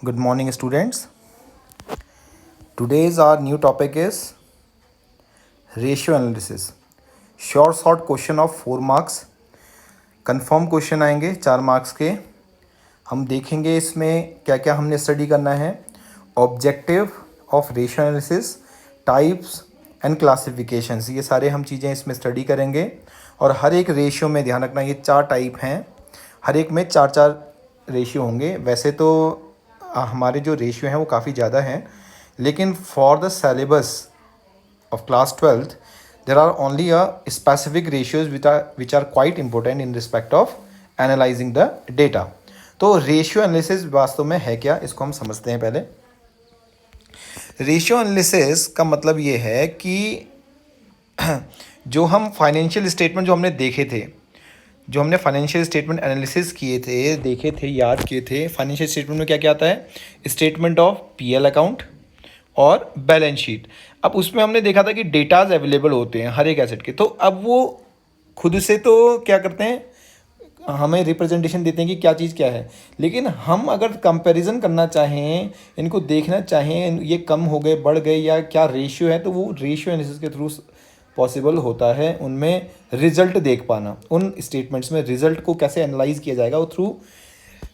Good morning, students. Today's our new topic is ratio analysis. Short question of 4 marks. Confirm question आएंगे 4 marks के. हम देखेंगे इसमें क्या क्या हमने स्टडी करना है. Objective of ratio analysis, types and classifications, ये सारे हम चीज़ें इसमें स्टडी करेंगे. और हर एक रेशियो में ध्यान रखना ये 4 टाइप हैं, हर एक में 4 रेशियो होंगे. वैसे तो हमारे जो रेशियो हैं वो काफ़ी ज़्यादा हैं, लेकिन for the syllabus of class 12th there are only a specific ratios which are quite important in respect of analyzing the data. तो रेशियो एनालिसिस वास्तव में है क्या, इसको हम समझते हैं. पहले रेशियो एनालिसिस का मतलब ये है कि जो हम फाइनेंशियल स्टेटमेंट जो हमने देखे थे, जो हमने फाइनेंशियल स्टेटमेंट एनालिसिस किए थे, देखे थे, याद किए थे. फाइनेंशियल स्टेटमेंट में क्या क्या आता है? स्टेटमेंट ऑफ पीएल अकाउंट और बैलेंस शीट. अब उसमें हमने देखा था कि डेटाज अवेलेबल होते हैं हर एक एसेट के. तो अब वो खुद से तो क्या करते हैं, हमें रिप्रेजेंटेशन देते हैं कि क्या चीज़ क्या है. लेकिन हम अगर कंपैरिजन करना चाहें, इनको देखना चाहें, ये कम हो गए, बढ़ गए, या क्या रेशियो है, तो वो रेशियो एनालिसिस के थ्रू पॉसिबल होता है. उनमें रिजल्ट देख पाना, उन स्टेटमेंट्स में रिजल्ट को कैसे एनालाइज किया जाएगा, वो थ्रू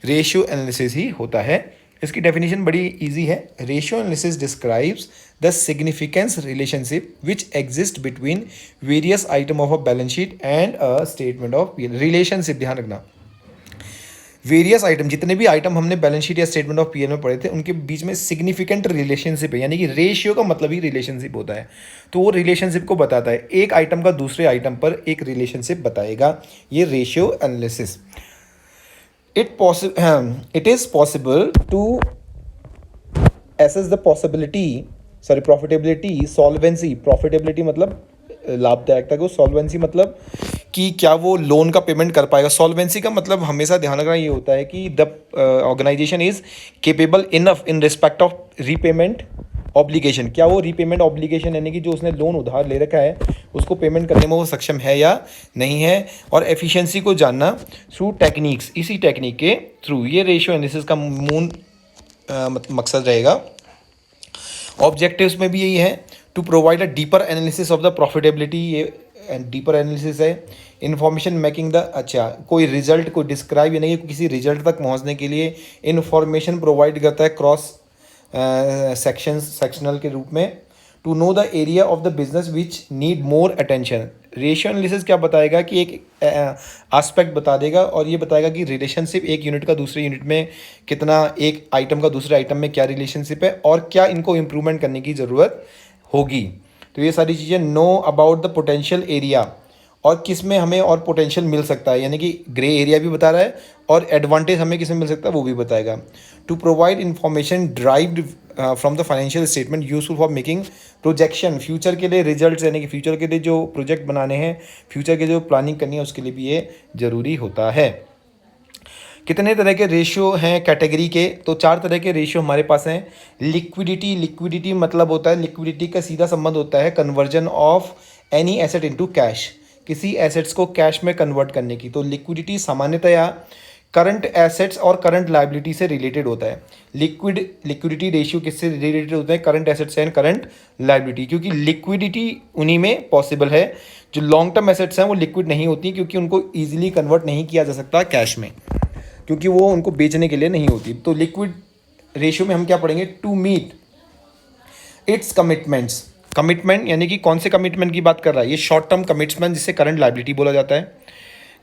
रेशियो एनालिसिस ही होता है. इसकी डेफिनेशन बड़ी इजी है. Ratio analysis describes the significance relationship which exist between various item of a balance sheet and a statement of PL. Relationship, ध्यान रखना, वेरियस आइटम, जितने भी आइटम हमने बैलेंस शीट या स्टेटमेंट ऑफ पीएल में पढ़े थे, उनके बीच में सिग्निफिकेंट रिलेशनशिप है. यानी कि रेशियो का मतलब ही रिलेशनशिप होता है. तो वो रिलेशनशिप को बताता है, एक आइटम का दूसरे आइटम पर एक रिलेशनशिप बताएगा, ये ratio analysis. It is possible to assess the profitability, solvency. Profitability मतलब लाभदायकता को, solvency मतलब कि क्या वो लोन का पेमेंट कर पाएगा. solvency का मतलब हमेशा ध्यान रखना ये होता है कि the organization is capable enough in respect of repayment obligation. क्या वो रीपेमेंट ऑब्लिगेशन यानी कि जो उसने लोन उधार ले रखा है उसको पेमेंट करने में वो सक्षम है या नहीं है. और एफिशिएंसी को जानना थ्रू टेक्निक्स, इसी टेक्निक के थ्रू. ये रेशियो एनालिसिस का मूल मकसद रहेगा. ऑब्जेक्टिव्स में भी यही है, to provide a deeper analysis of the profitability. ये डीपर एनालिसिस है. इन्फॉर्मेशन मेकिंग द, अच्छा, कोई रिजल्ट को डिस्क्राइब यानी कि किसी रिजल्ट तक पहुंचने के लिए इन्फॉर्मेशन प्रोवाइड करता है क्रॉस सेक्शनल के रूप में. To know the area of the business which need more attention. Ratio analysis क्या बताएगा कि एक एस्पेक्ट बता देगा और ये बताएगा कि रिलेशनशिप एक यूनिट का दूसरे यूनिट में कितना, एक आइटम का दूसरे आइटम में क्या रिलेशनशिप है और क्या इनको इम्प्रूवमेंट करने की ज़रूरत होगी. तो ये सारी चीज़ें, know about the potential area, और किस में हमें और पोटेंशियल मिल सकता है, यानी कि ग्रे एरिया भी बता रहा है, और एडवांटेज हमें किस में मिल सकता है वो भी बताएगा. To provide information derived from the financial statement useful for making projection. Future के लिए रिजल्ट्स, यानी कि फ्यूचर के लिए जो प्रोजेक्ट बनाने हैं, फ्यूचर के जो प्लानिंग करनी है, उसके लिए भी ये ज़रूरी होता है. कितने तरह के रेशियो हैं कैटेगरी के? तो 4 तरह के रेशियो हमारे पास हैं. लिक्विडिटी मतलब होता है, लिक्विडिटी का सीधा संबंध होता है conversion of any asset into cash, किसी एसेट्स को कैश में कन्वर्ट करने की. तो लिक्विडिटी सामान्यतया करंट एसेट्स और करंट लायबिलिटी से रिलेटेड होता है. लिक्विडिटी रेशियो किससे रिलेटेड होता है? Current assets and current liability. क्योंकि लिक्विडिटी उन्हीं में पॉसिबल है. जो लॉन्ग टर्म एसेट्स हैं वो लिक्विड नहीं होती, क्योंकि उनको ईजिली कन्वर्ट नहीं किया जा सकता कैश में, क्योंकि वो उनको बेचने के लिए नहीं होती. तो लिक्विड रेशियो में हम क्या पढ़ेंगे? To meet its commitments. Commitment यानी कि कौन से कमिटमेंट की बात कर रहा है? ये शॉर्ट टर्म कमिटमेंट, जिसे करंट लायबिलिटी बोला जाता है.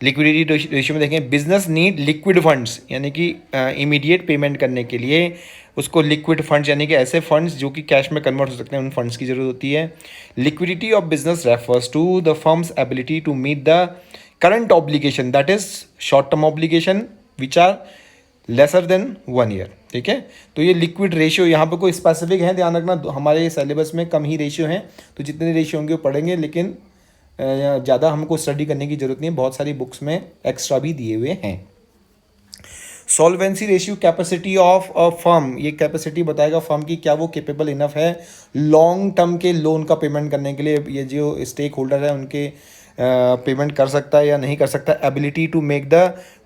लिक्विडिटी रेशियो में देखें, बिजनेस नीड लिक्विड फंड्स, यानी कि इमीडिएट पेमेंट करने के लिए उसको लिक्विड फंड्स, यानी कि ऐसे फंड्स जो कि कैश में कन्वर्ट हो सकते हैं, उन फंड्स की जरूरत होती है. Liquidity of business refers to the firm's ability to meet the current obligation, that is short term obligation which are lesser than 1 year. ठीक है. तो ये लिक्विड रेशियो यहाँ पर कोई स्पेसिफिक है, ध्यान रखना, हमारे सिलेबस में कम ही रेशियो हैं, तो जितने रेशियो होंगे वो पढ़ेंगे, लेकिन ज़्यादा हमको स्टडी करने की ज़रूरत नहीं है, बहुत सारी बुक्स में एक्स्ट्रा भी दिए हुए हैं. Solvency ratio, capacity of a firm. ये कैपेसिटी बताएगा फर्म की क्या वो केपेबल इनफ है लॉन्ग टर्म के लोन का पेमेंट करने के लिए. ये जो स्टेक होल्डर है उनके पेमेंट कर सकता है या नहीं कर सकता. Ability to make the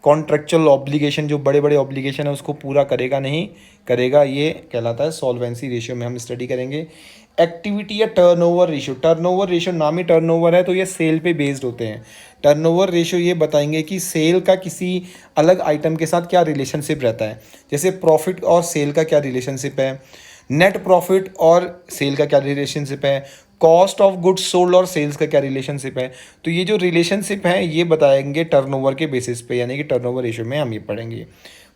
contractual obligation, जो बड़े बड़े ऑब्लिगेशन है उसको पूरा करेगा नहीं करेगा, ये कहलाता है सॉल्वेंसी रेशियो में हम स्टडी करेंगे। एक्टिविटी या टर्नओवर रेशियो, टर्नओवर रेशियो नाम ही टर्नओवर है तो ये सेल पे बेस्ड होते हैं। टर्नओवर रेशियो ये बताएंगे कि सेल का किसी अलग आइटम के साथ क्या रिलेशनशिप रहता है, जैसे प्रॉफिट और सेल का क्या रिलेशनशिप है, नेट प्रॉफिट और सेल का क्या रिलेशनशिप है, कॉस्ट ऑफ गुड्स सोल्ड और सेल्स का क्या रिलेशनशिप है। तो ये जो रिलेशनशिप है ये बताएंगे टर्नओवर के बेसिस पे, यानी कि टर्नओवर रेशियो में हम ये पढ़ेंगे।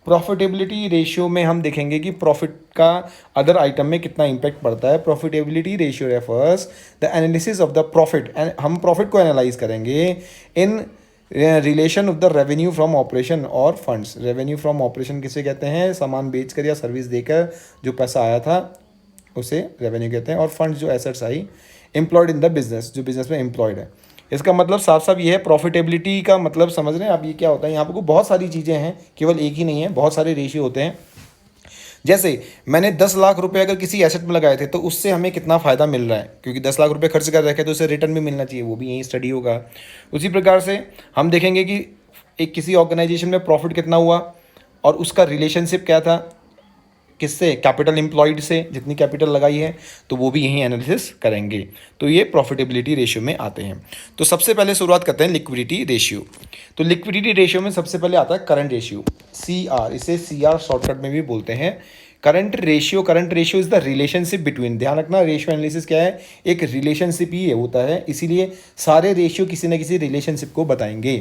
प्रॉफिटेबिलिटी रेशियो में हम देखेंगे कि प्रॉफिट का अदर आइटम में कितना इम्पैक्ट पड़ता है। Profitability ratio refers the analysis of the profit, हम प्रॉफिट को एनालाइज करेंगे in relation of the revenue from operation और फंड्स। रेवेन्यू फ्रॉम ऑपरेशन किसे कहते हैं, सामान बेचकर या सर्विस देकर जो पैसा आया था उसे रेवेन्यू कहते हैं, और फंड्स जो assets I employed in the business, जो बिजनेस में एम्प्लॉयड है। इसका मतलब साफ साफ ये है, प्रॉफिटेबिलिटी का मतलब समझ रहे हैं आप ये क्या होता है। यहाँ पर बहुत सारी चीज़ें हैं, केवल एक ही नहीं है, बहुत सारे रेशियो होते हैं। जैसे मैंने 10 लाख रुपए अगर किसी एसेट में लगाए थे तो उससे हमें कितना फ़ायदा मिल रहा है, क्योंकि 10 लाख रुपए खर्च कर रखे तो उसे रिटर्न भी मिलना चाहिए, वो भी यही स्टडी होगा। उसी प्रकार से हम देखेंगे कि एक किसी ऑर्गेनाइजेशन में प्रॉफिट कितना हुआ और उसका रिलेशनशिप क्या था, किससे, कैपिटल एम्प्लॉयड से, जितनी कैपिटल लगाई है, तो वो भी यही एनालिसिस करेंगे। तो ये प्रॉफिटेबिलिटी रेशियो में आते हैं। तो सबसे पहले शुरुआत करते हैं लिक्विडिटी रेशियो। तो लिक्विडिटी रेशियो में सबसे पहले आता है करंट रेशियो, CR, इसे CR शॉर्टकट में भी बोलते हैं। Current ratio is the relationship between, ध्यान रखना रेशियो एनालिसिस क्या है, एक रिलेशनशिप ही होता है, इसीलिए सारे रेशियो किसी न किसी रिलेशनशिप को बताएंगे।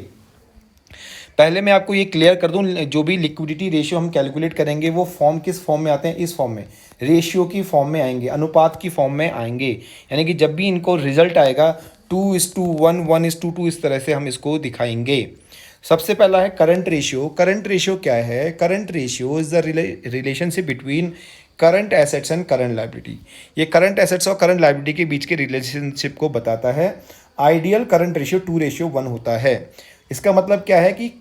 पहले मैं आपको ये क्लियर कर दूं, जो भी लिक्विडिटी रेशियो हम कैलकुलेट करेंगे वो फॉर्म किस फॉर्म में आते हैं, इस फॉर्म में, रेशियो की फॉर्म में आएंगे, अनुपात की फॉर्म में आएंगे। यानी कि जब भी इनको रिजल्ट आएगा 2:1, 1:2, इस तरह से हम इसको दिखाएंगे। सबसे पहला है करंट रेशियो। करंट रेशियो क्या है, current ratio is the relationship between current assets and current liability. ये करंट एसेट्स और करंट लाइबिलिटी के बीच के रिलेशनशिप को बताता है। आइडियल करंट रेशियो 2:1 होता है। इसका मतलब क्या है कि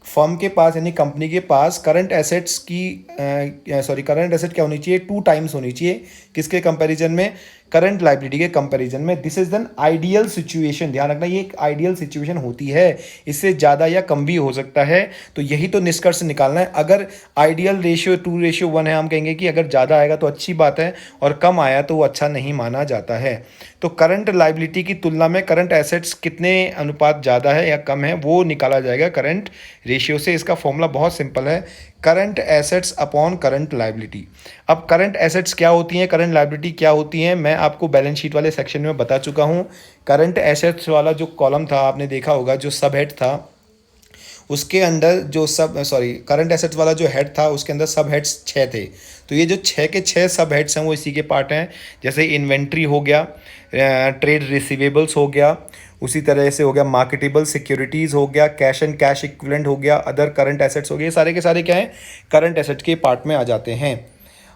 फर्म के पास यानी कंपनी के पास करंट एसेट्स करंट एसेट क्या होनी चाहिए, 2 टाइम्स होनी चाहिए, किसके कंपैरिजन में, करंट लाइबिलिटी के कंपैरिजन में। This is an ideal situation, ध्यान रखना ये एक आइडियल सिचुएशन होती है, इससे ज़्यादा या कम भी हो सकता है। तो यही तो निष्कर्ष निकालना है। अगर आइडियल रेशियो 2:1 है, हम कहेंगे कि अगर ज़्यादा आएगा तो अच्छी बात है और कम आया तो वो अच्छा नहीं माना जाता है। तो करंट लाइबिलिटी की तुलना में करंट एसेट्स कितने अनुपात ज़्यादा है या कम है वो निकाला जाएगा करंट रेशियो से। इसका फॉर्मूला बहुत सिंपल है, current assets upon current liability. अब करंट एसेट्स क्या होती हैं, करंट लाइबिलिटी क्या होती हैं, मैं आपको बैलेंस शीट वाले सेक्शन में बता चुका हूँ। करंट एसेट्स वाला जो कॉलम था आपने देखा होगा, जो सब हेड था उसके अंदर जो करंट एसेट्स वाला जो हेड था उसके अंदर सब हेड्स 6 थे। तो ये जो 6 के 6 सब हेड्स हैं वो इसी के पार्ट हैं। जैसे इन्वेंट्री हो गया, ट्रेड रिसीवेबल्स हो गया, उसी तरह से हो गया मार्केटेबल सिक्योरिटीज़ हो गया, कैश एंड कैश इक्विवेलेंट हो गया, अदर करंट एसेट्स हो गए, सारे के सारे क्या हैं, करंट एसेट के पार्ट में आ जाते हैं।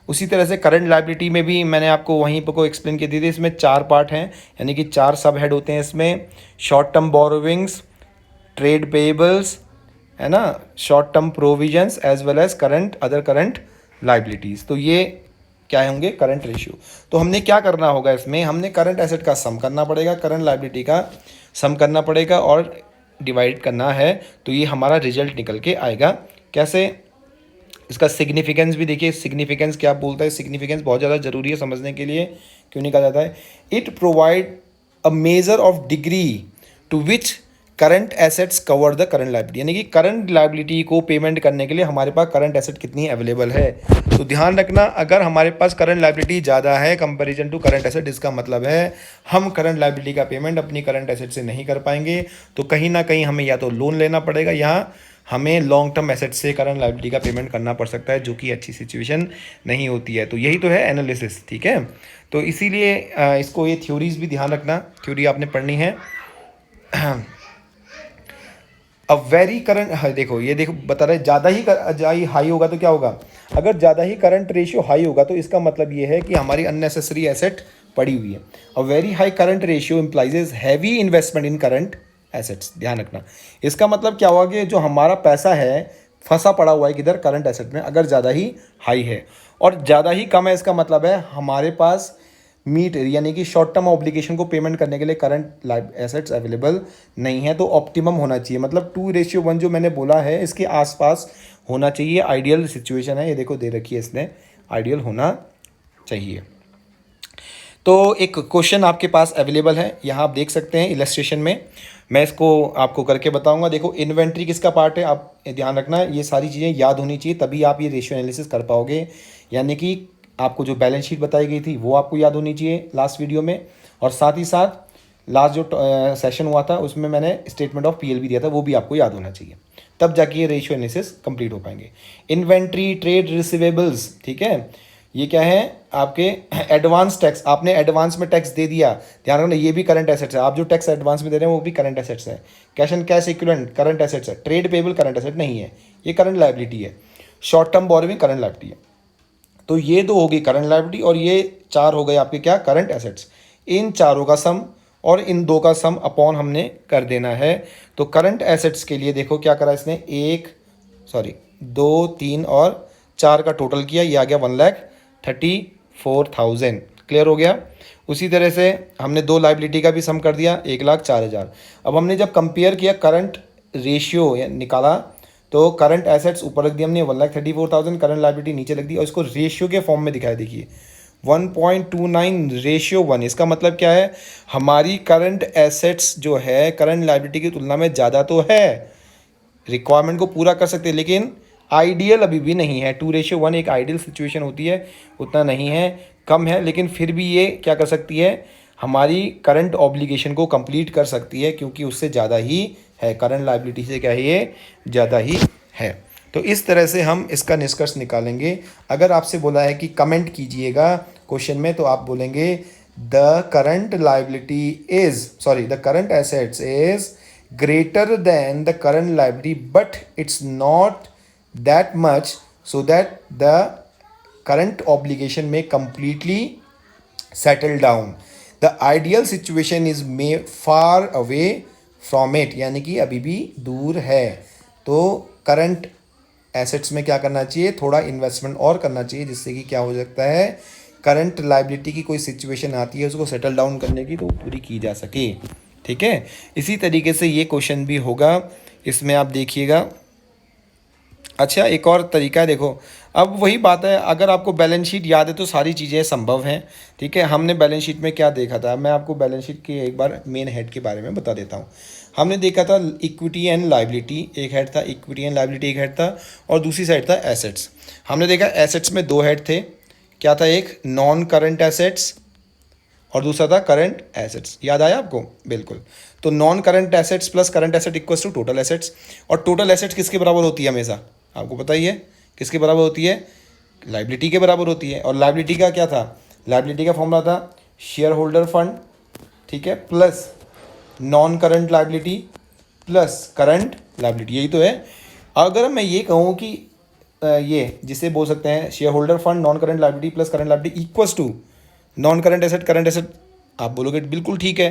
उसी तरह से करंट लाइबिलिटी में भी मैंने आपको वहीं पर को एक्सप्लेन कर दी थी, इसमें 4 पार्ट हैं, यानी कि 4 सब हेड होते हैं इसमें। Short term borrowings, trade payables, है ना, short term provisions as well as current other current liabilities. तो ये क्या होंगे, करंट रेशियो। तो हमने क्या करना होगा इसमें, हमने करंट एसेट का सम करना पड़ेगा, करंट लाइबिलिटी का सम करना पड़ेगा और डिवाइड करना है, तो ये हमारा रिजल्ट निकल के आएगा। कैसे, इसका सिग्निफिकेंस भी देखिए, सिग्निफिकेंस क्या बोलता है, सिग्निफिकेंस बहुत ज़्यादा ज़रूरी है समझने के लिए। क्यों नहीं कहा जाता है, it provide a measure of degree to which current assets cover the current liability, यानी कि करंट लाइबिलिटी को पेमेंट करने के लिए हमारे पास करंट एसेट कितनी अवेलेबल है। तो ध्यान रखना, अगर हमारे पास करंट लाइबिलिटी ज़्यादा है कंपैरिजन टू करंट एसेट, इसका मतलब है हम करंट लाइबिलिटी का पेमेंट अपनी करंट एसेट से नहीं कर पाएंगे। तो कहीं ना कहीं हमें या तो लोन लेना पड़ेगा या हमें लॉन्ग टर्म एसेट से करंट लाइबिलिटी का पेमेंट करना पड़ सकता है, जो कि अच्छी सिचुएशन नहीं होती है। तो यही तो है एनालिसिस, ठीक है। तो इसीलिए इसको ये थ्योरीज भी ध्यान रखना, थ्योरी आपने पढ़नी है। अब वेरी करंट, देखो ये देखो बता रहे, ज़्यादा ही हाई होगा तो क्या होगा, अगर ज़्यादा ही करंट रेशियो हाई होगा तो इसका मतलब ये है कि हमारी अननेसेसरी एसेट पड़ी हुई है। अब very high current ratio implies heavy investment in current assets, ध्यान रखना। इसका मतलब क्या हुआ कि जो हमारा पैसा है फंसा पड़ा हुआ है किधर, करंट एसेट में, अगर ज़्यादा ही हाई है। और ज़्यादा ही कम है इसका मतलब है हमारे पास मीट यानी कि शॉर्ट टर्म ऑब्लिगेशन को पेमेंट करने के लिए करंट एसेट्स अवेलेबल नहीं है, तो ऑप्टिमम होना चाहिए, मतलब 2:1 जो मैंने बोला है इसके आसपास होना चाहिए। आइडियल सिचुएशन है, ये देखो दे रखी है इसने, आइडियल होना चाहिए। तो एक क्वेश्चन आपके पास अवेलेबल है, यहाँ आप देख सकते हैं इलस्ट्रेशन में, मैं इसको आपको करके बताऊंगा। देखो इन्वेंट्री किसका पार्ट है, आप ध्यान रखना, ये सारी चीज़ें याद होनी चाहिए, तभी आप ये रेशियो एनालिसिस कर पाओगे। यानी कि आपको जो बैलेंस शीट बताई गई थी वो आपको याद होनी चाहिए लास्ट वीडियो में, और साथ ही साथ लास्ट जो सेशन हुआ था उसमें मैंने स्टेटमेंट ऑफ पीएल भी दिया था, वो भी आपको याद होना चाहिए, तब जाके ये रेशियो एनालिसिस कंप्लीट हो पाएंगे। इन्वेंट्री, ट्रेड रिसीवेबल्स, ठीक है, ये क्या है आपके एडवांस टैक्स, आपने एडवांस में टैक्स दे दिया, ध्यान रखना ये भी करंट एसेट्स है, आप जो टैक्स एडवांस में दे रहे हैं वो भी करंट एसेट्स है। Cash and cash equivalent current assets है, ट्रेड पेबल करंट एसेट नहीं है, ये करंट लायबिलिटी है। Short term borrowing current liability है। तो ये दो होगी करंट लायबिलिटी और ये चार हो गए आपके क्या, करंट एसेट्स। इन चारों का सम और इन दो का सम अपॉन हमने कर देना है। तो करंट एसेट्स के लिए देखो क्या करा इसने, 2, 3 और 4 का टोटल किया, ये आ गया 1,34,000। क्लियर हो गया। उसी तरह से हमने दो लाइबिलिटी का भी सम कर दिया, 1,04,000। अब हमने जब कंपेयर किया करंट रेशियो निकाला, तो करंट एसेट्स ऊपर रख दिया हमने 1,34,000, करंट लाइबिलिटी नीचे रख दी और इसको रेशियो के फॉर्म में दिखाया। देखिए 1.29:1, इसका मतलब क्या है, हमारी करंट एसेट्स जो है करंट लाइबिलिटी की तुलना में ज़्यादा तो है, रिक्वायरमेंट को पूरा कर सकते हैं, लेकिन आइडियल अभी भी नहीं है। 2:1 एक आइडियल सिचुएशन होती है, उतना नहीं है, कम है, लेकिन फिर भी ये क्या कर सकती है, हमारी करंट ऑब्लिगेशन को कंप्लीट कर सकती है, क्योंकि उससे ज़्यादा ही है, करंट लायबिलिटी से क्या है, ये ज़्यादा ही है। तो इस तरह से हम इसका निष्कर्ष निकालेंगे। अगर आपसे बोला है कि कमेंट कीजिएगा क्वेश्चन में, तो आप बोलेंगे the current assets is greater than the current liability, but it's not that much so that the current obligation may completely settle down. The ideal situation is may far away from it, यानी कि अभी भी दूर है। तो current assets में क्या करना चाहिए, थोड़ा इन्वेस्टमेंट और करना चाहिए, जिससे कि क्या हो सकता है, करंट लाइबिलिटी की कोई सिचुएशन आती है उसको सेटल डाउन करने की, तो पूरी की जा सके। ठीक है, इसी तरीके से ये क्वेश्चन भी होगा, इसमें आप देखिएगा। अच्छा, एक और तरीका है, देखो अब वही बात है, अगर आपको बैलेंस शीट याद है तो सारी चीज़ें संभव हैं। ठीक है, हमने बैलेंस शीट में क्या देखा था, मैं आपको बैलेंस शीट के एक बार मेन हेड के बारे में बता देता हूँ। हमने देखा था इक्विटी एंड लाइबिलिटी, एक हेड था, इक्विटी एंड लाइबिलिटी एक हेड था, और दूसरी साइड था एसेट्स। हमने देखा एसेट्स में दो हेड थे, क्या था, एक नॉन करंट एसेट्स और दूसरा था करंट एसेट्स। याद आया आपको, बिल्कुल। तो non current assets plus current asset equals to total assets, और टोटल एसेट्स किसके बराबर होती है, हमेशा आपको पता ही है किसके बराबर होती है, लाइबिलिटी के बराबर होती है। और लाइबिलिटी का क्या था, लाइबिलिटी का फॉर्मूला था शेयर होल्डर फंड, ठीक है, plus non current liability plus current liability, यही तो है। अगर मैं ये कहूँ कि ये जिसे बोल सकते हैं share holder fund non current liability plus current liability equals to non current asset current asset, आप बोलोगे बिल्कुल ठीक है।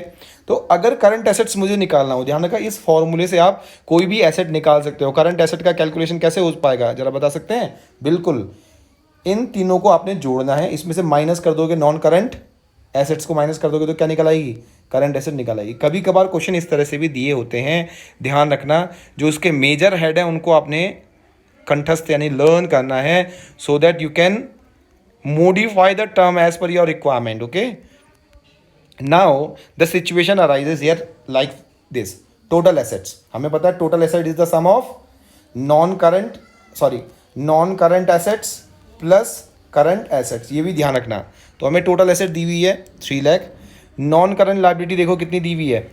तो अगर करंट एसेट्स मुझे निकालना हो, ध्यान रखा, इस फॉर्मूले से आप कोई भी एसेट निकाल सकते हो। करंट एसेट का कैलकुलेशन कैसे हो पाएगा, जरा बता सकते हैं, बिल्कुल इन तीनों को आपने जोड़ना है, इसमें से माइनस कर दोगे, नॉन करंट एसेट्स को माइनस कर दोगे तो क्या निकल आएगी, करंट एसेट निकल आएगी। कभी कभार क्वेश्चन इस तरह से भी दिए होते हैं, ध्यान रखना, जो उसके मेजर हेड है उनको आपने कंठस्थ यानी लर्न करना है, so that you can modify the term as per your requirement. Okay, now the situation arises here like this, total assets, हमें पता है total asset is the sum of non current assets plus current assets, ये भी ध्यान रखना। तो हमें total asset दी हुई है 3 लाख, नॉन करंट लाइबिलिटी देखो कितनी दी हुई है,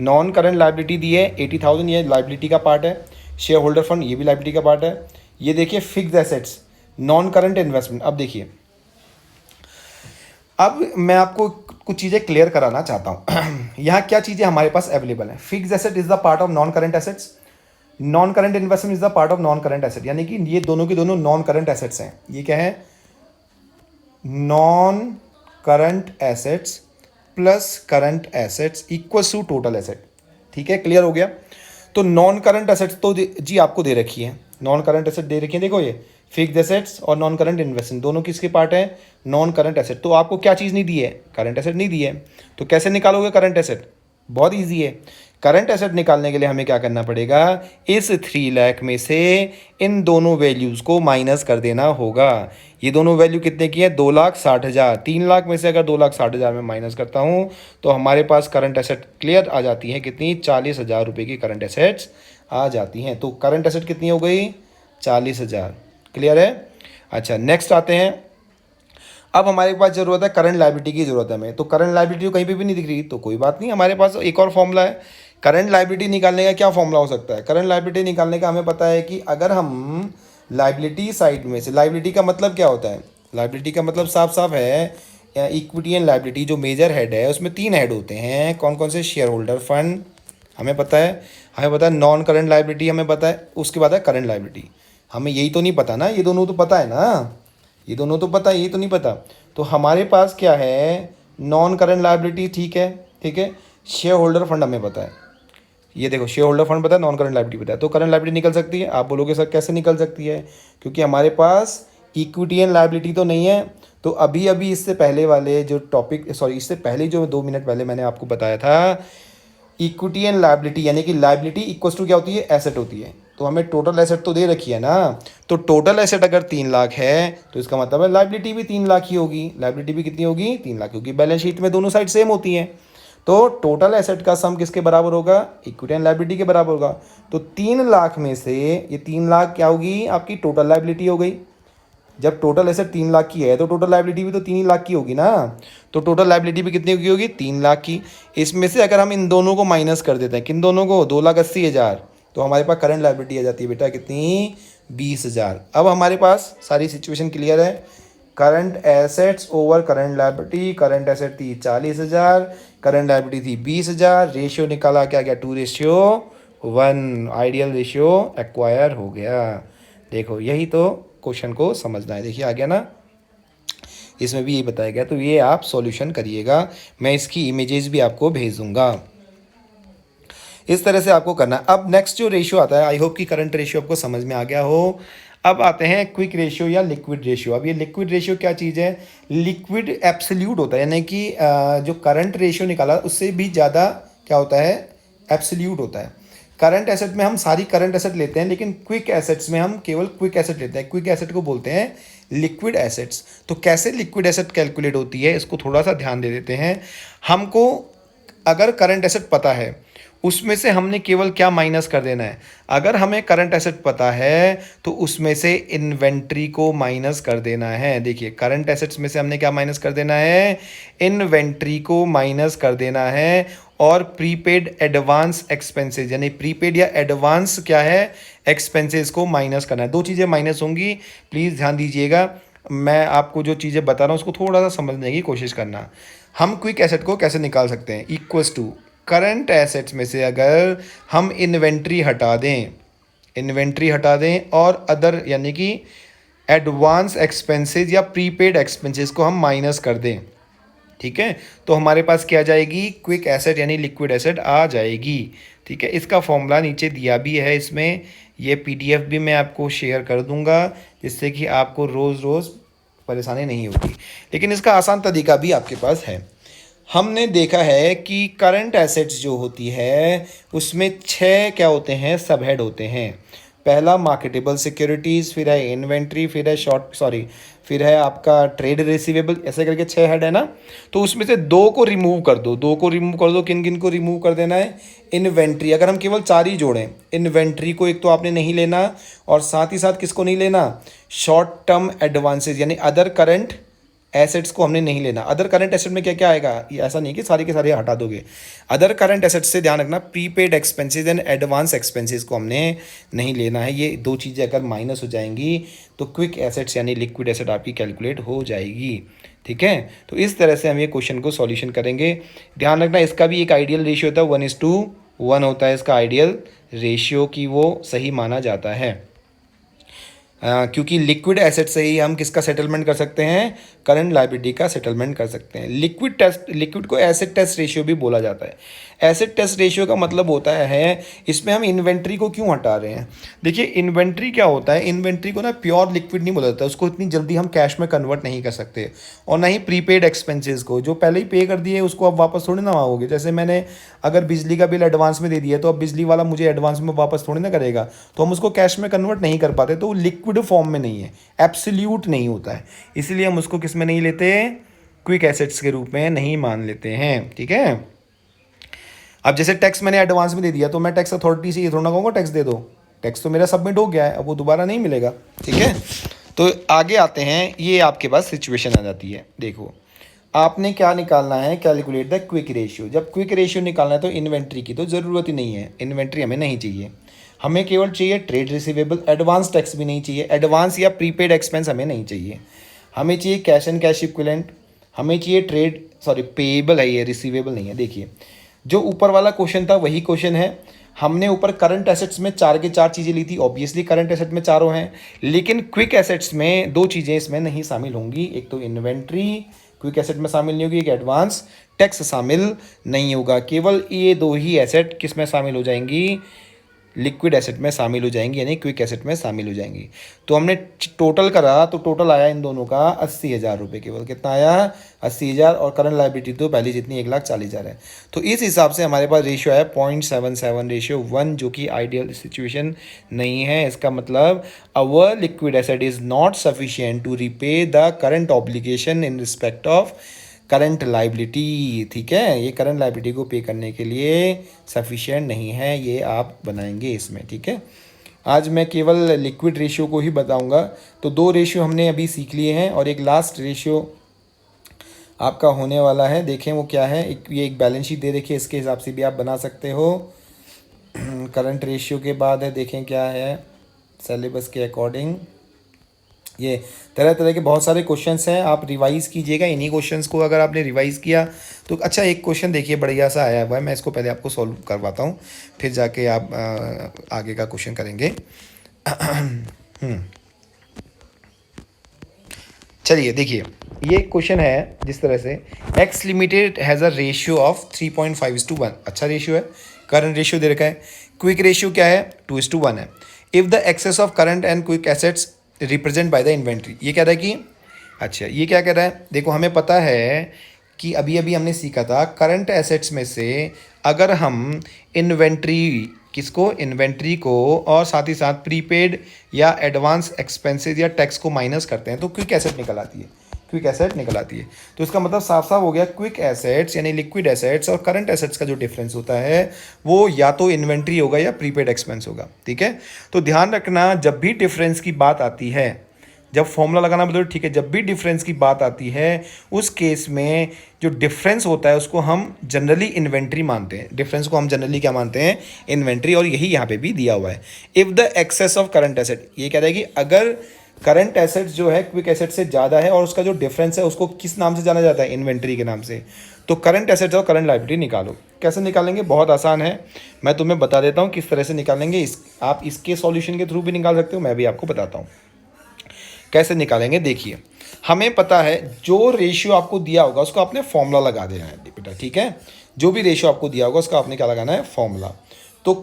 नॉन करंट लाइबिलिटी दी है 80,000, ये लाइबिलिटी का पार्ट है। शेयर होल्डर फंड ये भी लाइबिलिटी का पार्ट है। ये देखिए fixed assets, non current investment. अब देखिए, अब मैं आपको कुछ चीज़ें क्लियर कराना चाहता हूँ। यहाँ क्या चीज़ें हमारे पास अवेलेबल है, fixed asset is the part of non current assets, non current investment is the part of non current asset, यानी कि ये दोनों के दोनों नॉन करंट एसेट्स हैं। ये क्या है, non current assets plus current assets equals to total asset. ठीक है, क्लियर हो गया। तो नॉन करंट एसेट्स तो जी आपको दे रखी है, नॉन करंट एसेट दे रखी है, देखो ये फिक्स्ड एसेट्स और नॉन करंट इन्वेस्टमेंट दोनों किसके पार्ट है? Non current asset. तो आपको क्या चीज़ नहीं दी है? करंट एसेट नहीं दी है। तो कैसे निकालोगे करंट एसेट? बहुत ईजी है। करंट एसेट निकालने के लिए हमें क्या करना पड़ेगा? इस 3 लाख में से इन दोनों वैल्यूज़ को माइनस कर देना होगा। ये दोनों वैल्यू कितने की है? 2,60,000। 3 लाख में से अगर 2,60,000 में माइनस करता हूँ तो हमारे पास करंट एसेट क्लियर आ जाती है कितनी? 40,000 रुपये की करंट एसेट्स आ जाती हैं। तो करंट एसेट कितनी हो गई? 40,000। क्लियर है? अच्छा, नेक्स्ट आते हैं। अब हमारे पास ज़रूरत है करंट लायबिलिटी की ज़रूरत है हमें। तो करंट लायबिलिटी कहीं पे भी नहीं दिख रही, तो कोई बात नहीं, हमारे पास एक और फॉर्मूला है। करंट लायबिलिटी निकालने का क्या फॉर्मूला हो सकता है? करंट लायबिलिटी निकालने का हमें पता है कि अगर हम लायबिलिटी साइड में से, लायबिलिटी का मतलब क्या होता है? लायबिलिटी का मतलब साफ साफ है, इक्विटी एंड लायबिलिटी जो मेजर हेड है उसमें 3 हेड होते हैं। कौन कौन से? शेयर होल्डर फंड हमें पता है, नॉन करंट लायबिलिटी हमें पता है, उसके बाद है करंट लायबिलिटी। हमें यही तो नहीं पता ना, ये दोनों तो पता है ना, ये दोनों तो पता है, ये तो नहीं पता। तो हमारे पास क्या है? नॉन करंट लायबिलिटी, ठीक है, ठीक है। शेयर होल्डर फंड हमें पता है, ये देखो शेयर होल्डर फंड पता है, नॉन करंट लायबिलिटी पता है। तो करंट लायबिलिटी निकल सकती है। आप बोलोगे सर कैसे निकल सकती है? क्योंकि हमारे पास इक्विटी एंड लायबिलिटी तो नहीं है। तो अभी अभी इससे पहले वाले जो टॉपिक, सॉरी इससे पहले जो 2 मिनट पहले मैंने आपको बताया था, इक्विटी एंड लायबिलिटी यानी कि लायबिलिटी इक्वल्स टू क्या होती है? एसेट होती है। तो हमें टोटल एसेट तो दे रखी है ना, तो टोटल एसेट अगर 3 लाख है तो इसका मतलब है लायबिलिटी भी 3 लाख ही होगी। लायबिलिटी भी कितनी होगी? 3 लाख, क्योंकि बैलेंस शीट में दोनों साइड सेम होती हैं। तो टोटल एसेट का सम किसके बराबर होगा? इक्विटी एंड लायबिलिटी के बराबर होगा। तो 3 लाख में से ये 3 लाख क्या होगी? आपकी टोटल लायबिलिटी हो गई। जब टोटल एसेट 3 लाख की है तो टोटल लायबिलिटी भी तो 3 लाख की होगी ना। तो टोटल लायबिलिटी भी कितनी की होगी? 3 लाख की। इसमें से अगर हम इन दोनों को माइनस कर देते हैं, किन दोनों को? 2,80,000, तो हमारे पास करंट लायबिलिटी आ जाती है बेटा कितनी? 20,000। अब हमारे पास सारी सिचुएशन क्लियर है। Current assets over current liability, current asset थी 40,000, करंट लायबिलिटी थी 20,000, रेशियो निकाला क्या गया? 2:1। आइडियल रेशियो एक्वायर हो गया। देखो यही तो क्वेश्चन को समझना है। देखिए आ गया ना, इसमें भी यही बताया गया। तो ये आप सॉल्यूशन करिएगा, मैं इसकी इमेजेस भी आपको भेज दूंगा। इस तरह से आपको करना है। अब नेक्स्ट जो रेशियो आता है, आई होप कि करंट रेशियो आपको समझ में आ गया हो। अब आते हैं क्विक रेशियो या लिक्विड रेशियो। अब ये लिक्विड रेशियो क्या चीज़ है? लिक्विड एब्सोल्यूट होता है, यानी कि जो करंट रेशियो निकाला उससे भी ज़्यादा क्या होता है? एब्सोल्यूट होता है। करंट एसेट में हम सारी करंट एसेट लेते हैं, लेकिन क्विक एसेट्स में हम केवल क्विक एसेट लेते हैं। क्विक एसेट को बोलते हैं लिक्विड एसेट्स। तो कैसे लिक्विड एसेट कैलकुलेट होती है, इसको थोड़ा सा ध्यान दे देते हैं। हमको अगर करंट एसेट पता है, उसमें से हमने केवल क्या माइनस कर देना है? अगर हमें करंट एसेट पता है तो उसमें से इन्वेंट्री को माइनस कर देना है। देखिए करंट एसेट्स में से हमने क्या माइनस कर देना है? इन्वेंट्री को माइनस कर देना है। और प्रीपेड एडवांस एक्सपेंसेस, यानी प्रीपेड या एडवांस क्या है? एक्सपेंसेस को माइनस करना है। 2 चीज़ें माइनस होंगी, प्लीज़ ध्यान दीजिएगा। मैं आपको जो चीज़ें बता रहा हूँ उसको थोड़ा सा समझने की कोशिश करना। हम क्विक एसेट को कैसे निकाल सकते हैं? इक्वल्स टू करंट एसेट्स में से अगर हम इन्वेंट्री हटा दें और अदर यानी कि एडवांस एक्सपेंसेस या प्रीपेड एक्सपेंसेस को हम माइनस कर दें, ठीक है, तो हमारे पास क्या आ जाएगी? क्विक एसेट यानी लिक्विड एसेट आ जाएगी। ठीक है, इसका फॉर्मूला नीचे दिया भी है। इसमें ये पीडीएफ भी मैं आपको शेयर कर दूंगा, जिससे कि आपको रोज़ रोज़ परेशानी नहीं होगी। लेकिन इसका आसान तरीका भी आपके पास है। हमने देखा है कि करंट एसेट्स जो होती है उसमें 6 क्या होते हैं? सब हेड होते हैं। पहला मार्केटेबल सिक्योरिटीज़, फिर है इन्वेंट्री, फिर है फिर है आपका ट्रेड रिसीवेबल, ऐसे करके 6 हेड है ना। तो उसमें से 2 को रिमूव कर दो। किन किन को रिमूव कर देना है? इन्वेंट्री। अगर हम केवल 4 ही जोड़ें, इन्वेंट्री को एक तो आपने नहीं लेना, और साथ ही साथ किसको नहीं लेना? शॉर्ट टर्म एडवांसेज यानी अदर करंट एसेट्स को हमने नहीं लेना। अदर करंट एसेट में क्या क्या आएगा? ये ऐसा नहीं कि सारे के सारे हटा दोगे। अदर करंट एसेट्स से ध्यान रखना, prepaid expenses and advance expenses को हमने नहीं लेना है। ये 2 चीज़ें अगर माइनस हो जाएंगी तो क्विक एसेट्स यानी लिक्विड एसेट आपकी कैलकुलेट हो जाएगी। ठीक है, तो इस तरह से हम ये क्वेश्चन को सॉल्यूशन करेंगे। ध्यान रखना इसका भी एक आइडियल रेशियो होता है, 1:1 होता है इसका आइडियल रेशियो, की वो सही माना जाता है। क्योंकि लिक्विड एसेट से ही हम किसका सेटलमेंट कर सकते हैं, करंट लायबिलिटी का सेटलमेंट कर सकते हैं। लिक्विड को एसेट टेस्ट रेशियो भी बोला जाता है। एसेट टेस्ट रेशियो का मतलब होता है, इसमें हम इन्वेंट्री को क्यों हटा रहे हैं। देखिए इन्वेंट्री क्या होता है, इन्वेंट्री को ना प्योर लिक्विड नहीं बोला जाता, उसको इतनी जल्दी हम कैश में कन्वर्ट नहीं कर सकते, और ना ही प्रीपेड एक्सपेंसेस को जो पहले ही पे कर दिए उसको अब वापस थोड़ी ना मांगोगे। जैसे मैंने अगर बिजली का बिल एडवांस में दे दिया तो अब बिजली वाला मुझे एडवांस में वापस थोड़ी ना करेगा, तो हम उसको कैश में कन्वर्ट नहीं कर पाते, तो वो लिक्विड फॉर्म में नहीं है, एब्सोल्यूट नहीं होता है, इसलिए हम उसको किस में नहीं लेते, क्विक एसेट्स के रूप में नहीं मान लेते हैं। ठीक है, अब जैसे टैक्स मैंने एडवांस में दे दिया तो मैं टैक्स अथॉरिटी से ये थोड़ा ना कहूँगा टैक्स दे दो, टैक्स तो मेरा सबमिट हो गया है, अब वो दोबारा नहीं मिलेगा। ठीक है, तो आगे आते हैं, ये आपके पास सिचुएशन आ जाती है। देखो आपने क्या निकालना है, कैलकुलेट द क्विक रेशियो। जब क्विक रेशियो निकालना है तो इन्वेंट्री की तो ज़रूरत ही नहीं है, इन्वेंट्री हमें नहीं चाहिए, हमें केवल चाहिए ट्रेड रिसीवेबल, एडवांस टैक्स भी नहीं चाहिए, एडवांस या प्रीपेड एक्सपेंस हमें नहीं चाहिए, हमें चाहिए कैश एंड कैश इक्विवेलेंट, हमें चाहिए पेएबल है, ये रिसीवेबल नहीं है। देखिए जो ऊपर वाला क्वेश्चन था वही क्वेश्चन है, हमने ऊपर करंट एसेट्स में 4 के 4 चीज़ें ली थी, ऑब्वियसली करंट एसेट में चारों हैं, लेकिन क्विक एसेट्स में 2 चीज़ें इसमें नहीं शामिल होंगी, एक तो इन्वेंट्री क्विक एसेट में शामिल नहीं होगी, एक एडवांस टैक्स शामिल नहीं होगा, केवल ये 2 ही एसेट किस में शामिल हो जाएंगी, लिक्विड एसेट में शामिल हो जाएंगी, यानी क्विक एसेट में शामिल हो जाएंगी। तो हमने टोटल करा तो टोटल आया इन दोनों का 80,000 रुपये, केवल कितना आया 80,000, और करंट लायबिलिटी तो पहली जितनी 1,40,000 है। तो इस हिसाब से हमारे पास रेशियो है 0.77:1, जो कि आइडियल सिचुएशन नहीं है। इसका मतलब our liquid asset is not sufficient to repay the current obligation in respect of current liability. ठीक है, ये करंट लाइबिलिटी को पे करने के लिए सफिशिएंट नहीं है, ये आप बनाएंगे इसमें। ठीक है, आज मैं केवल लिक्विड रेशियो को ही बताऊंगा। तो 2 रेशियो हमने अभी सीख लिए हैं, और एक लास्ट रेशियो आपका होने वाला है, देखें वो क्या है। ये एक बैलेंस शीट दे रखी है, इसके हिसाब से भी आप बना सकते हो। करंट रेशियो के बाद है, देखें क्या है सिलेबस के अकॉर्डिंग, ये तरह तरह के बहुत सारे क्वेश्चंस हैं, आप रिवाइज़ कीजिएगा इन्हीं क्वेश्चंस को। अगर आपने रिवाइज़ किया तो अच्छा, एक क्वेश्चन देखिए बढ़िया सा आया हुआ है, मैं इसको पहले आपको सॉल्व करवाता हूँ, फिर जाके आप आगे का क्वेश्चन करेंगे। चलिए देखिए, ये क्वेश्चन है जिस तरह से x limited has a ratio of 3.5:1, अच्छा रेशियो है, करंट रेशियो दे रखा है। क्विक रेशियो क्या है, 2:1 है। If the excess of current and quick assets represent by the inventory, ये कह रहा है कि, अच्छा ये क्या कह रहा है, देखो हमें पता है कि अभी अभी हमने सीखा था करंट एसेट्स में से अगर हम इन्वेंट्री इन्वेंट्री को और साथ ही साथ प्रीपेड या एडवांस एक्सपेंसेस या टैक्स को माइनस करते हैं तो क्विक एसेट निकल आती है, क्विक एसेट निकल आती है। तो इसका मतलब साफ साफ हो गया, क्विक एसेट्स यानी लिक्विड एसेट्स और करंट एसेट्स का जो डिफरेंस होता है वो या तो इन्वेंट्री होगा या प्रीपेड एक्सपेंस होगा। ठीक है, तो ध्यान रखना जब भी डिफरेंस की बात आती है, जब फॉर्मूला लगाना बोलो ठीक है, जब भी डिफरेंस की बात आती है उस केस में जो डिफरेंस होता है उसको हम जनरली इन्वेंट्री मानते हैं, डिफरेंस को हम जनरली क्या मानते हैं, इन्वेंट्री, और यही यहाँ पे भी दिया हुआ है। If the excess of current asset, ये कह रहा है कि अगर करंट एसेट जो है क्विक एसेट से ज़्यादा है और उसका जो डिफरेंस है उसको किस नाम से जाना जाता है, इन्वेंट्री के नाम से, तो करंट एसेट्स और करंट लायबिलिटी निकालो। कैसे निकालेंगे, बहुत आसान है, मैं तुम्हें बता देता हूँ किस तरह से निकालेंगे। आप इसके सॉल्यूशन के थ्रू भी निकाल सकते हो, मैं भी आपको बताता हूँ कैसे निकालेंगे। देखिए हमें पता है जो रेशियो आपको दिया होगा उसको आपने फॉर्मूला लगा देना है बेटा। ठीक है, जो भी रेशियो आपको दिया होगा उसका आपने क्या लगाना है, फॉर्मूला। तो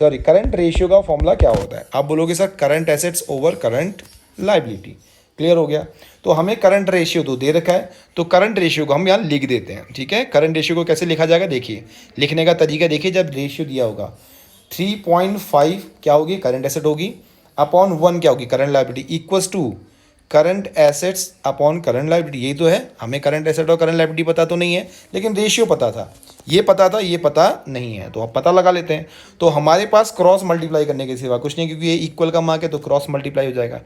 करंट रेशियो का फॉर्मूला क्या होता है, आप बोलोगे sir current assets over current liability. Clear हो गया, तो हमें करंट रेशियो तो दे रखा है, तो करंट रेशियो को हम यहाँ लिख देते हैं। ठीक है, करंट रेशियो को कैसे लिखा जाएगा, देखिए लिखने का तरीका देखिए। जब रेशियो दिया होगा 3.5 क्या होगी, करंट एसेट होगी, अपॉन 1 क्या होगी, current liability, equals to current assets upon current liability. यही तो है, हमें करंट एसेट और करंट लायबिलिटी पता तो नहीं है, लेकिन रेशियो पता था, ये पता था, ये पता नहीं है, तो अब पता लगा लेते हैं। तो हमारे पास क्रॉस मल्टीप्लाई करने के सिवा कुछ नहीं, क्योंकि ये इक्वल का मार्क है तो क्रॉस मल्टीप्लाई हो जाएगा।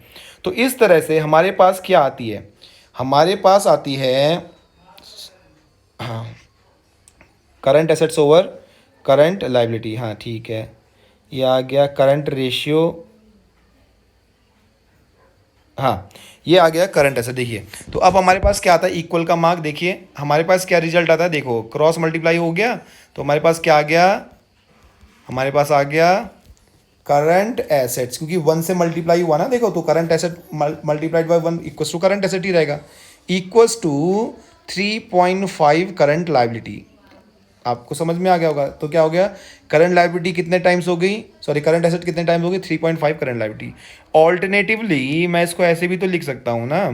तो इस तरह से हमारे पास क्या आती है, हमारे पास आती है current assets over current liability. हाँ ठीक है, ये आ गया करंट रेशियो, हाँ ये आ गया करंट एसेट। देखिए तो अब हमारे पास क्या आता है, इक्वल का मार्क, देखिए हमारे पास क्या रिजल्ट आता है, देखो क्रॉस मल्टीप्लाई हो गया तो हमारे पास क्या आ गया, हमारे पास आ गया करंट एसेट्स, क्योंकि 1 से मल्टीप्लाई हुआ ना, देखो, तो current asset multiplied by 1 equals to current asset ही रहेगा, इक्वल्स टू 3.5 करंट लाइबिलिटी। आपको समझ में आ गया होगा। तो क्या हो गया, करंट लाइबिलिटी कितने टाइम्स हो गई, सॉरी करंट एसेट कितने टाइम्स हो गई, 3.5 करंट लाइबिलिटी। ऑल्टरनेटिवली मैं इसको ऐसे भी तो लिख सकता हूँ ना,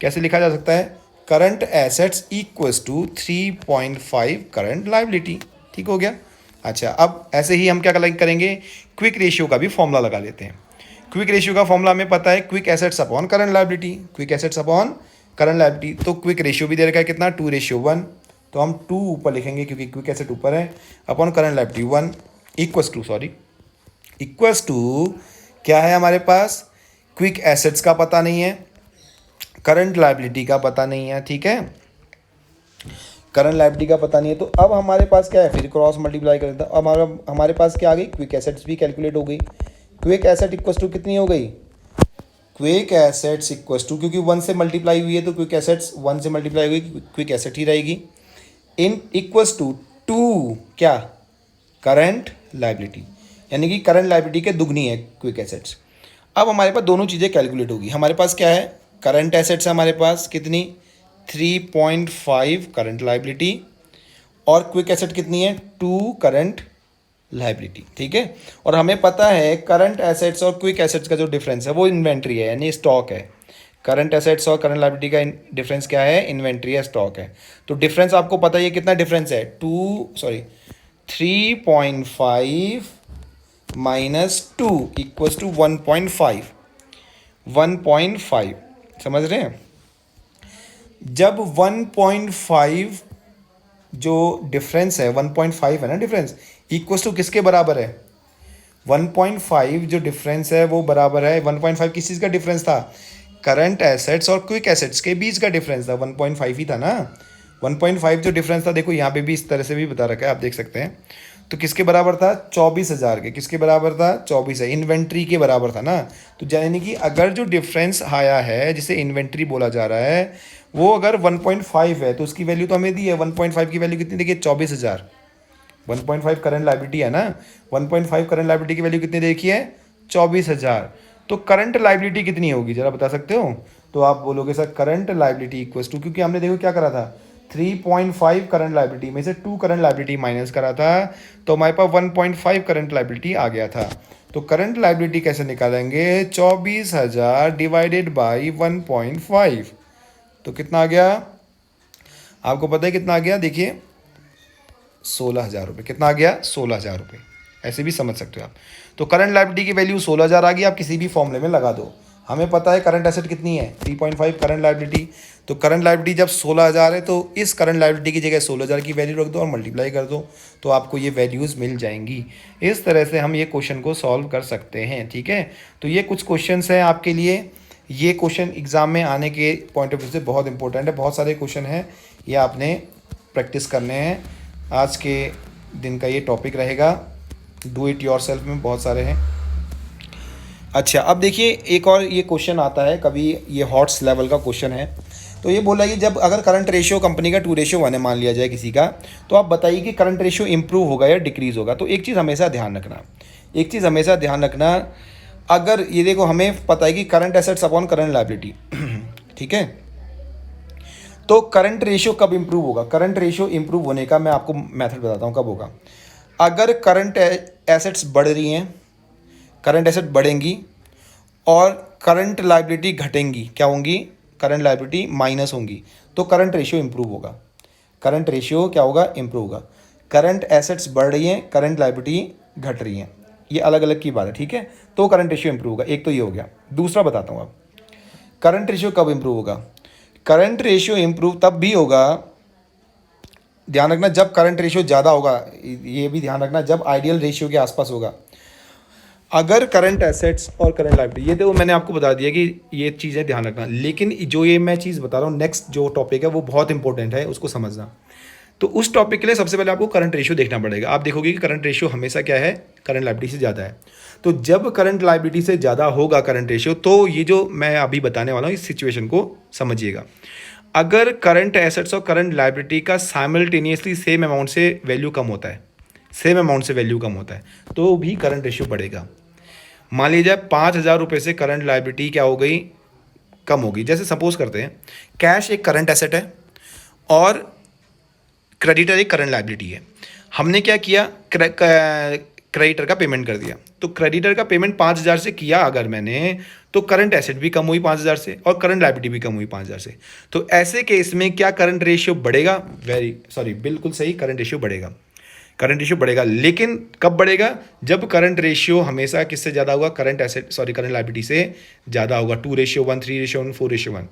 कैसे लिखा जा सकता है, current assets equals to 3.5 current liability. ठीक हो गया। अच्छा, अब ऐसे ही हम क्या करेंगे, क्विक रेशियो का भी फॉर्मूला लगा लेते हैं। क्विक रेशियो का फॉर्मूला हमें पता है, quick assets upon current liability, quick assets upon current liability. तो क्विक रेशियो भी दे रखा है कितना, 2:1, तो हम 2 ऊपर लिखेंगे क्योंकि क्विक एसेट ऊपर है, upon current liability 1 equals to क्या है हमारे पास, क्विक एसेट्स का पता नहीं है, करंट लाइबिलिटी का पता नहीं है, ठीक है, करंट लाइबिलिटी का पता नहीं है। तो अब हमारे पास क्या है, फिर क्रॉस मल्टीप्लाई कर देता हूं। अब हमारे पास क्या आ गई, क्विक एसेट्स भी कैलकुलेट हो गई। क्विक एसेट इक्वल्स टू कितनी हो गई, क्विक एसेट्स इक्वल्स टू, क्योंकि 1 से मल्टीप्लाई हुई है तो क्विक एसेट्स 1 से मल्टीप्लाई हुई, क्विक एसेट ही रहेगी, इन इक्वल्स टू 2 क्या, करंट लाइबिलिटी, यानी कि करंट लाइबिलिटी के दुगनी है क्विक एसेट्स। अब हमारे पास दोनों चीज़ें कैलकुलेट होगी। हमारे पास क्या है, करंट एसेट्स है हमारे पास कितनी, 3.5 करंट लाइबिलिटी, और क्विक एसेट कितनी है, 2 करंट लाइबिलिटी, ठीक है। और हमें पता है करंट एसेट्स और क्विक एसेट्स का जो डिफरेंस है वो इन्वेंट्री है, यानी स्टॉक है। करंट एसेट्स और करंट लाइबिलिटी का डिफरेंस क्या है, इन्वेंट्री है, स्टॉक है। तो डिफरेंस आपको पता ही है कितना डिफरेंस है, 3.5 माइनस 2 इक्वल्स टू 1.5 समझ रहे हैं। जब 1.5 जो डिफरेंस है, 1.5 है ना डिफरेंस, इक्वल्स टू किसके बराबर है, 1.5 जो डिफरेंस है वो बराबर है, 1.5 किस चीज़ का डिफरेंस था, करंट एसेट्स और क्विक एसेट्स के बीच का डिफरेंस था, 1.5 ही था ना। 1.5 जो डिफरेंस था, देखो यहाँ पे भी इस तरह से भी बता रखा है, आप देख सकते हैं। तो किसके बराबर था, 24,000 के, किसके बराबर था, 24 है, इन्वेंट्री के बराबर था ना। तो यानी कि अगर जो डिफरेंस आया है जिसे इन्वेंट्री बोला जा रहा है, वो अगर 1.5 है तो उसकी वैल्यू तो हमें दी है, 1.5 की वैल्यू कितनी देखिए, 24,000। 1.5 करंट लाइबिलिटी है ना, 1.5 करंट लाइबिलिटी की वैल्यू कितनी देखी है, 24,000। तो करंट लाइबिलिटी कितनी होगी जरा बता सकते हो। तो आप बोलोगे sir current liability equals to, क्योंकि हमने देखो क्या करा था, 3.5 करंट लाइबिलिटी में से 2 करंट लाइबिलिटी माइनस करा था, तो हमारे पास 1.5 करंट लाइबिलिटी आ गया था। तो करंट लाइबिलिटी कैसे निकालेंगे, 24,000 डिवाइडेड बाई 1.5, तो कितना आ गया, आपको पता है कितना आ गया, देखिए 16,000 रुपये। कितना आ गया, 16,000 रुपये, ऐसे भी समझ सकते हो आप। तो करंट लाइबिलिटी की वैल्यू 16,000 आ गई, आप किसी भी फॉर्मूले में लगा दो। हमें पता है करंट एसेट कितनी है, 3.5 करंट लाइबिलिटी। तो करंट लाइबिलिटी जब 16,000 है तो इस करंट लाइबिलिटी की जगह 16,000 की वैल्यू रख दो और मल्टीप्लाई कर दो, तो आपको ये वैल्यूज़ मिल जाएंगी। इस तरह से हम ये क्वेश्चन को सॉल्व कर सकते हैं, ठीक है। तो ये कुछ क्वेश्चंस हैं आपके लिए, ये क्वेश्चन एग्ज़ाम में आने के पॉइंट ऑफ व्यू से बहुत इंपॉर्टेंट है। बहुत सारे क्वेश्चन हैं, ये आपने प्रैक्टिस करने हैं। आज के दिन का ये टॉपिक रहेगा, डू इट योर सेल्फ में बहुत सारे हैं। अच्छा, अब देखिए एक और ये क्वेश्चन आता है कभी, ये हॉट्स लेवल का क्वेश्चन है। तो ये बोला कि जब अगर करंट रेशियो कंपनी का 2:1 है मान लिया जाए किसी का, तो आप बताइए कि करंट रेशियो इंप्रूव होगा या डिक्रीज़ होगा। तो एक चीज़ हमेशा ध्यान रखना, अगर ये देखो हमें पता है कि current assets upon current liability ठीक है, तो करंट रेशियो कब इंप्रूव होगा, करंट रेशियो इंप्रूव होने का मैं आपको मेथड बताता हूँ कब होगा। अगर करंट एसेट्स बढ़ रही हैं, करंट एसेट बढ़ेंगी और करंट लायबिलिटी घटेंगी, क्या होंगी, करंट लायबिलिटी माइनस होंगी, तो करंट रेशियो इंप्रूव होगा। करंट रेशियो क्या होगा, इंप्रूव होगा। करंट एसेट्स बढ़ रही हैं, करंट लायबिलिटी घट रही हैं, ये अलग अलग की बात है, ठीक है। तो करंट रेशियो इंप्रूव होगा, एक तो ये हो गया। दूसरा बताता हूँ अब, करंट रेशियो कब इंप्रूव होगा। करंट रेशियो इंप्रूव तब भी होगा, ध्यान रखना, जब करंट रेशियो ज़्यादा होगा, ये भी ध्यान रखना, जब आइडियल रेशियो के आसपास होगा। अगर करंट एसेट्स और करंट लायबिलिटी, ये देखो मैंने आपको बता दिया कि ये चीज़ें ध्यान रखना, लेकिन जो ये मैं चीज़ बता रहा हूँ नेक्स्ट जो टॉपिक है वो बहुत इंपॉर्टेंट है, उसको समझना। तो उस टॉपिक के लिए सबसे पहले आपको करंट रेशियो देखना पड़ेगा। आप देखोगे कि करंट रेशियो हमेशा क्या है, करंट लायबिलिटी से ज़्यादा है। तो जब करंट लायबिलिटी से ज़्यादा होगा करंट रेशियो, तो ये जो मैं अभी बताने वाला हूँ इस सिचुएशन को समझिएगा। अगर करंट एसेट्स और करंट लायबिलिटी का साइमल्टेनियसली सेम अमाउंट से वैल्यू कम होता है, सेम अमाउंट से वैल्यू कम होता है तो भी करंट रेशियो बढ़ेगा। मान लीजिए 5,000 रुपये से करंट लायबिलिटी क्या हो गई, कम होगी। जैसे सपोज करते हैं कैश एक करंट एसेट है और क्रेडिटर एक करंट लायबिलिटी है। हमने क्या किया, क्रेडिटर का पेमेंट कर दिया। तो क्रेडिटर का पेमेंट 5,000 से किया अगर मैंने, तो करंट एसेट भी कम हुई 5,000 से और करंट लायबिलिटी भी कम हुई 5,000 से। तो ऐसे केस में क्या करंट रेशियो बढ़ेगा, बिल्कुल सही, करंट रेशियो बढ़ेगा। करंट रेशियो बढ़ेगा, लेकिन कब बढ़ेगा, जब करंट रेशियो हमेशा किससे ज़्यादा होगा, करंट लायबिलिटी से ज़्यादा होगा। 2:1, 3:1, 4:1।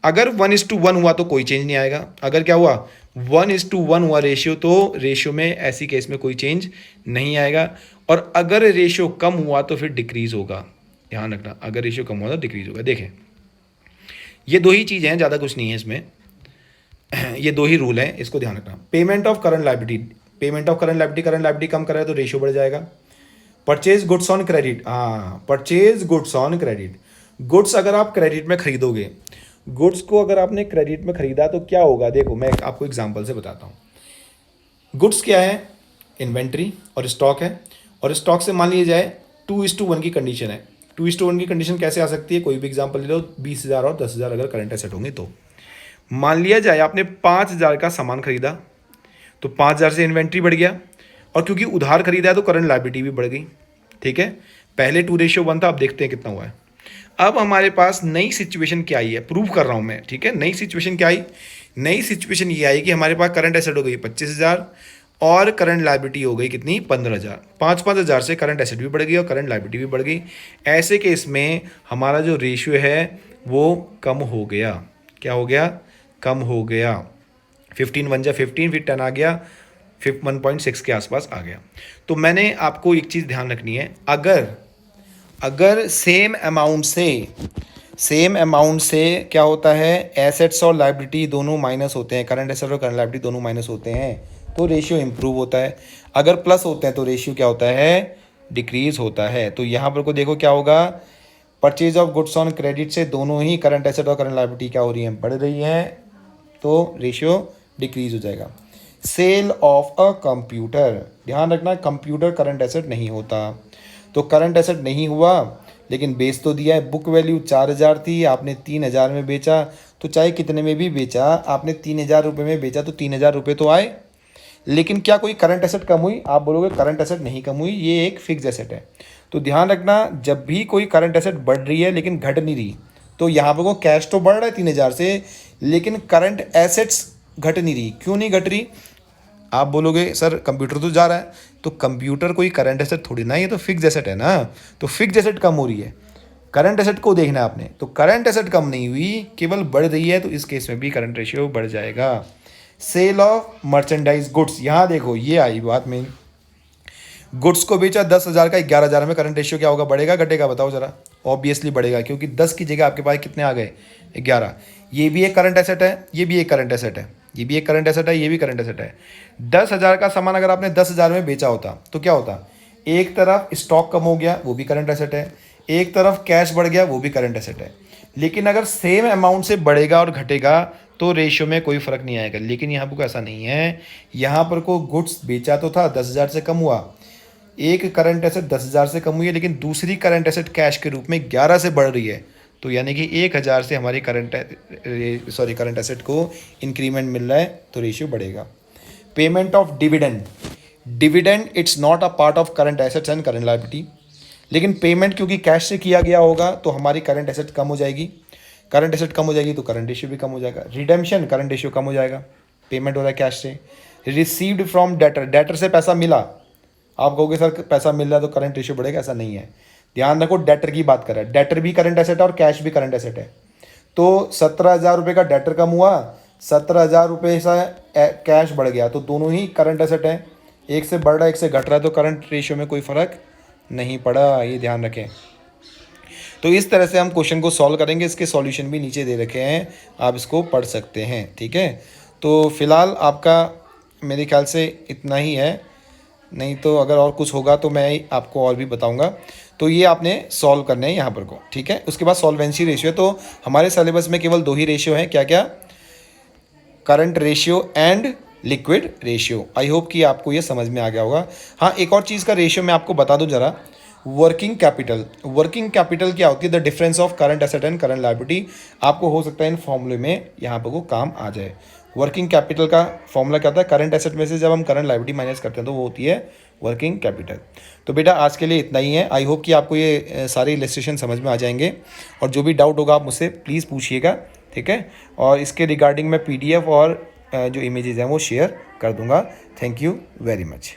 अगर 1:1 हुआ तो कोई चेंज नहीं आएगा। अगर क्या हुआ, 1:1 हुआ रेशियो, तो रेशियो में ऐसी केस में कोई चेंज नहीं आएगा। और अगर रेशियो कम हुआ तो फिर डिक्रीज होगा। ध्यान रखना, अगर रेशियो कम हुआ तो डिक्रीज होगा। देखें, ये दो ही चीज़ें हैं, ज़्यादा कुछ नहीं है इसमें। ये दो ही रूल हैं, इसको ध्यान रखना। Payment of current liability, current liability कम कर रहा है तो रेशियो बढ़ जाएगा। परचेज गुड्स ऑन क्रेडिट, हाँ, purchase goods on credit. Goods अगर आप क्रेडिट में खरीदोगे, गुड्स को अगर आपने क्रेडिट में खरीदा तो क्या होगा, देखो मैं आपको एग्जांपल से बताता हूँ। गुड्स क्या है, इन्वेंट्री और स्टॉक है। और स्टॉक से मान लिया जाए 2:1 की कंडीशन है। 2:1 की कंडीशन कैसे आ सकती है, कोई भी एग्जांपल ले लो, 20,000 और 10,000 अगर करंट एसेट होंगे तो। मान लिया जाए आपने 5,000 का सामान खरीदा, तो 5,000 से इन्वेंट्री बढ़ गया, और क्योंकि उधार खरीदा है तो करंट लायबिलिटी भी बढ़ गई। ठीक है, पहले 2:1 था, अब देखते हैं कितना हुआ है। अब हमारे पास नई सिचुएशन क्या आई है, प्रूव कर रहा हूं मैं। ठीक है, नई सिचुएशन क्या आई, नई सिचुएशन ये आई कि हमारे पास करंट एसेट हो गई 25,000 और करंट लायबिलिटी हो गई कितनी, 15,000। 5,000 से करंट एसेट भी बढ़ गई और करंट लायबिलिटी भी बढ़ गई। ऐसे केस में हमारा जो रेशियो है वो कम हो गया। क्या हो गया, कम हो गया। 15 1 जा 15, फिर 10 आ गया, 1.6 के आसपास आ गया। तो मैंने आपको एक चीज़ ध्यान रखनी है, अगर सेम अमाउंट से क्या होता है, एसेट्स और लायबिलिटी दोनों माइनस होते हैं, करंट एसेट और करंट लायबिलिटी दोनों माइनस होते हैं, तो रेशियो इंप्रूव होता है। अगर प्लस होते हैं तो रेशियो क्या होता है, डिक्रीज होता है। तो यहाँ पर को देखो क्या होगा, purchase of goods on credit से दोनों ही करंट एसेट और करंट लायबिलिटी क्या हो रही हैं, बढ़ रही हैं, तो रेशियो डिक्रीज हो जाएगा। सेल ऑफ अ कंप्यूटर, ध्यान रखना कंप्यूटर करंट एसेट नहीं होता। तो करंट एसेट नहीं हुआ लेकिन बेच तो दिया है। बुक वैल्यू 4,000 थी, आपने 3,000 में बेचा, तो चाहे कितने में भी बेचा, आपने 3,000 रुपये में बेचा तो 3,000 रुपये तो आए। लेकिन क्या कोई करंट एसेट कम हुई, आप बोलोगे करंट एसेट नहीं कम हुई, ये एक फिक्स एसेट है। तो ध्यान रखना, जब भी कोई करंट एसेट बढ़ रही है लेकिन घट नहीं रही, तो यहाँ पर को कैश तो बढ़ रहा है 3,000 से, लेकिन करंट एसेट्स घट नहीं रही। क्यों नहीं घट रही, आप बोलोगे सर कंप्यूटर तो जा रहा है, तो कंप्यूटर कोई करंट एसेट थोड़ी ना, ये तो फिक्स एसेट है ना। तो फिक्स एसेट कम हो रही है, करंट एसेट को देखना है आपने। तो करंट एसेट कम नहीं हुई, केवल बढ़ रही है, तो इस केस में भी करंट रेशियो बढ़ जाएगा। सेल ऑफ मर्चेंडाइज गुड्स, यहाँ देखो ये आई बात मेन। गुड्स को बेचा 10,000 का, 11,000 में करंट रेशियो क्या होगा, बढ़ेगा घटेगा, बताओ जरा। ऑब्वियसली बढ़ेगा, क्योंकि 10 की जगह आपके पास कितने आ गए, 11। ये भी एक करंट एसेट है, ये भी एक करंट एसेट है, ये भी एक करंट एसेट है, ये भी करंट एसेट है। 10,000 का सामान अगर आपने 10,000 में बेचा होता तो क्या होता, एक तरफ स्टॉक कम हो गया, वो भी करंट एसेट है, एक तरफ कैश बढ़ गया, वो भी करंट एसेट है। लेकिन अगर सेम अमाउंट से बढ़ेगा और घटेगा तो रेशियो में कोई फर्क नहीं आएगा। लेकिन यहाँ पर ऐसा नहीं है, यहाँ पर को गुड्स बेचा तो था, 10,000 से कम हुआ, एक करंट एसेट 10,000 से कम हुई है, लेकिन दूसरी करंट एसेट कैश के रूप में 11 से बढ़ रही है। तो यानी कि 1,000 से हमारी करंट एसेट को इंक्रीमेंट मिल रहा है, तो रेशियो बढ़ेगा। Payment of dividend it's not a part of current assets and current liability, लेकिन पेमेंट क्योंकि कैश से किया गया होगा तो हमारी करंट एसेट कम हो जाएगी। करंट एसेट कम हो जाएगी तो करंट रेशियो भी कम हो जाएगा। रिडेम्पशन, करंट रेशियो कम हो जाएगा, पेमेंट हो रहा है कैश से। रिसीव्ड फ्रॉम डेटर से पैसा मिला, आप कहोगे सर पैसा मिल रहा है तो करंट रेशियो बढ़ेगा, ऐसा नहीं है। ध्यान रखो, डेटर की बात कर रहा है, डेटर भी करंट एसेट है और कैश भी करंट एसेट है। तो 17,000 रुपये का डेटर कम हुआ, 17,000 रुपये से कैश बढ़ गया, तो दोनों ही करंट एसेट है, एक से बढ़ रहा है एक से घट रहा है, तो करंट रेशियो में कोई फर्क नहीं पड़ा, ये ध्यान रखें। तो इस तरह से हम क्वेश्चन को सॉल्व करेंगे, इसके सॉल्यूशन भी नीचे दे रखे हैं, आप इसको पढ़ सकते हैं। ठीक है, तो फिलहाल आपका मेरे ख्याल से इतना ही है, नहीं तो अगर और कुछ होगा तो मैं आपको और भी बताऊंगा। तो ये आपने सॉल्व करने हैं यहाँ पर को, ठीक है। उसके बाद सॉल्वेंसी रेशियो, तो हमारे सिलेबस में केवल 2 ही रेशियो हैं, क्या क्या, current ratio and liquid ratio. I hope कि आपको ये समझ में आ गया होगा। हाँ, एक और चीज़ का रेशियो मैं आपको बता दूं ज़रा। वर्किंग कैपिटल क्या होती है? The difference of current asset and current liability. आपको हो सकता है इन फॉर्मूले में यहाँ पर वो काम आ जाए। वर्किंग कैपिटल का फॉर्मूला क्या होता है? करंट एसेट में से जब हम करंट लायबिलिटी माइनस करते हैं तो वो होती है वर्किंग कैपिटल। तो बेटा आज के लिए इतना ही है। आई होप कि आपको ये सारे इलस्ट्रेशन समझ में आ जाएंगे, और जो भी डाउट होगा आप मुझसे प्लीज़ पूछिएगा, ठीक है। और इसके रिगार्डिंग मैं PDF और जो इमेजेस हैं वो शेयर कर दूंगा। Thank you very much.